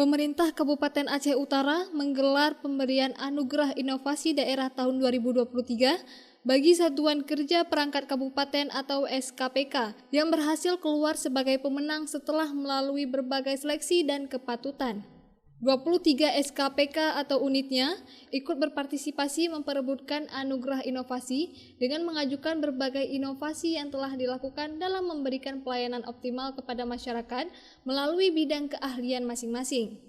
Pemerintah Kabupaten Aceh Utara menggelar pemberian Anugerah Inovasi Daerah tahun 2023 bagi Satuan Kerja Perangkat Kabupaten atau SKPK yang berhasil keluar sebagai pemenang setelah melalui berbagai seleksi dan kepatutan. 23 SKPK atau unitnya ikut berpartisipasi memperebutkan anugerah inovasi dengan mengajukan berbagai inovasi yang telah dilakukan dalam memberikan pelayanan optimal kepada masyarakat melalui bidang keahlian masing-masing.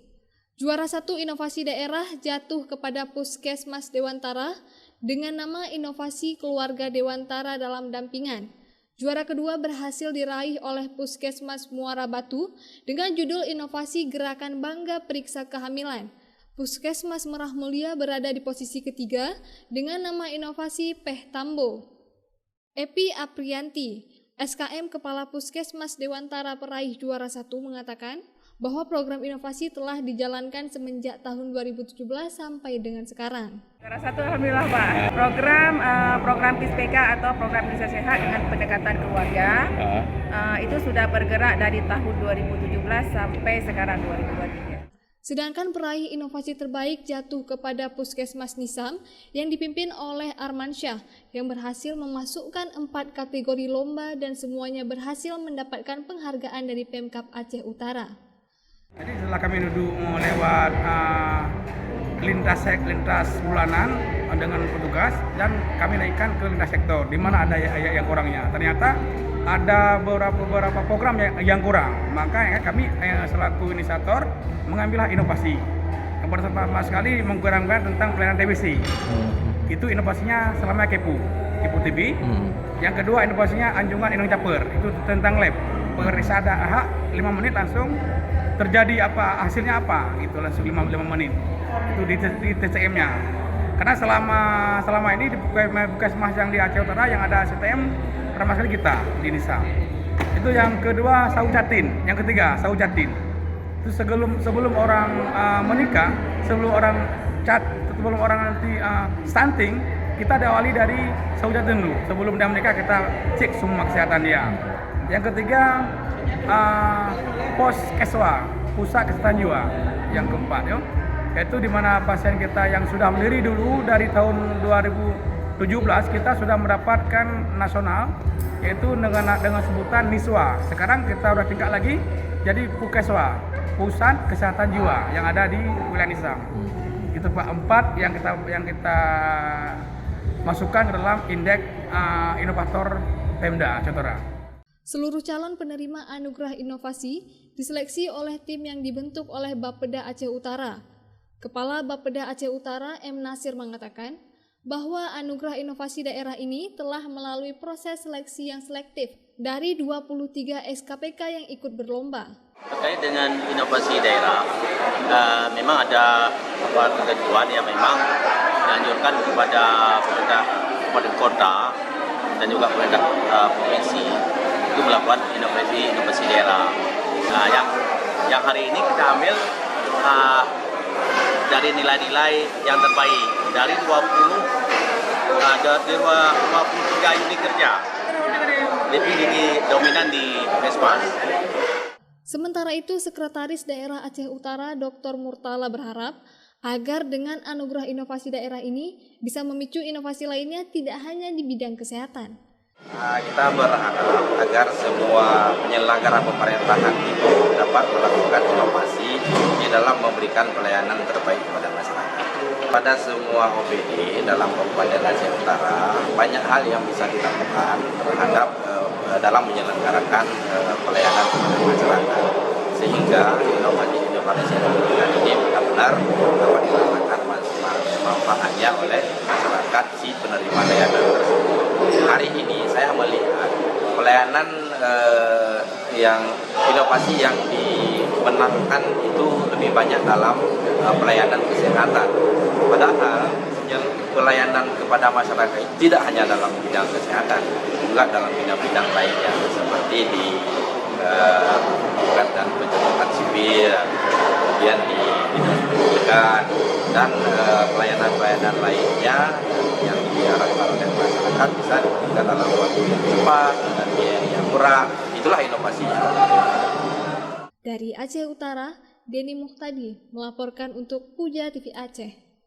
Juara 1 inovasi daerah jatuh kepada Puskesmas Dewantara dengan nama Inovasi Keluarga Dewantara dalam Dampingan. Juara kedua berhasil diraih oleh Puskesmas Muara Batu dengan judul Inovasi Gerakan Bangga Periksa Kehamilan. Puskesmas Merah Mulia berada di posisi ketiga dengan nama Inovasi Peh Tambo. Epi Aprianti, SKM Kepala Puskesmas Dewantara peraih juara 1 mengatakan bahwa program inovasi telah dijalankan semenjak tahun 2017 sampai dengan sekarang. Juara 1 alhamdulillah Pak. Program PISPK atau program Indonesia Sehat dengan pendekatan keluarga itu sudah bergerak dari tahun 2017 sampai sekarang 2023. Sedangkan peraih inovasi terbaik jatuh kepada Puskesmas Nisam yang dipimpin oleh Armansyah yang berhasil memasukkan 4 kategori lomba dan semuanya berhasil mendapatkan penghargaan dari Pemkab Aceh Utara. Jadi setelah kami duduk lewat lintas bulanan dengan petugas dan kami naikkan ke lintas sektor di mana ada yang kurangnya. Ternyata ada beberapa program yang kurang. Maka kami selaku inisiator mengambillah inovasi. Yang pertama sekali mengkurangkan tentang pelayanan TBC. Itu inovasinya selama Kepu TV. Yang kedua inovasinya anjungan Inong Caper. Itu tentang lab. Pemeriksaan 5 menit langsung terjadi apa, hasilnya apa, gitu langsung 5 menit. Itu di TCM-nya. Karena selama ini di Puskesmas yang di Aceh Utara yang ada CTM pertama sekali kita di Nisam. Itu yang kedua Sawu Jatin, yang ketiga Sawu Jatin. Itu sebelum orang menikah, sebelum orang nanti stunting, kita diawali dari Sawu Jatin dulu. Sebelum dia menikah kita cek semua kesehatan dia. Yang ketiga Poskeswa, Pusat Kesehatan Jiwa. Yang keempat yaitu di mana pasien kita yang sudah berdiri dulu dari tahun 2017 kita sudah mendapatkan nasional yaitu dengan sebutan NISWA. Sekarang kita udah tingkat lagi jadi Puskeswa, Pusat Kesehatan Jiwa yang ada di wilayah Nisam. Itu Pak 4 yang kita masukkan ke dalam indeks inovator Pemda Aceh Utara. Seluruh calon penerima anugerah inovasi diseleksi oleh tim yang dibentuk oleh Bapeda Aceh Utara. Kepala Bapeda Aceh Utara M. Nasir mengatakan bahwa anugerah inovasi daerah ini telah melalui proses seleksi yang selektif dari 23 SKPK yang ikut berlomba. Terkait dengan inovasi daerah, memang ada ketentuan yang memang dianjurkan kepada pemerintah kabupaten kota dan juga pemerintah provinsi itu melakukan inovasi daerah. Nah, yang hari ini kita ambil dari nilai-nilai yang terbaik dari 23 unit kerja, lebih dominan di Puskesmas. Sementara itu, Sekretaris Daerah Aceh Utara Dr. Murtala berharap agar dengan anugerah inovasi daerah ini bisa memicu inovasi lainnya tidak hanya di bidang kesehatan. Kita berharap agar semua penyelenggara pemerintahan itu dapat melakukan inovasi di dalam memberikan pelayanan terbaik kepada masyarakat. Pada semua OPD dalam Kabupaten Aceh Utara, banyak hal yang bisa dilakukan terhadap dalam menyelenggarakan pelayanan kepada masyarakat. Sehingga inovasi yang diberikan ini benar-benar dapat dirasakan manfaatnya oleh masyarakat si penerima layanan tersebut. Hari ini saya melihat pelayanan yang inovasi yang dimenangkan itu lebih banyak dalam pelayanan kesehatan. Padahal pelayanan kepada masyarakat tidak hanya dalam bidang kesehatan, juga dalam bidang-bidang lainnya seperti di dan penjemputan sipil, kemudian di bidang pendidikan dan pelayanan-pelayanan lainnya yang diharapkan oleh masyarakat bisa diberikan dalam waktu yang cepat dan biaya yang murah. Itulah inovasinya. Dari Aceh Utara, Denny Muhtadi melaporkan untuk Puja TV Aceh.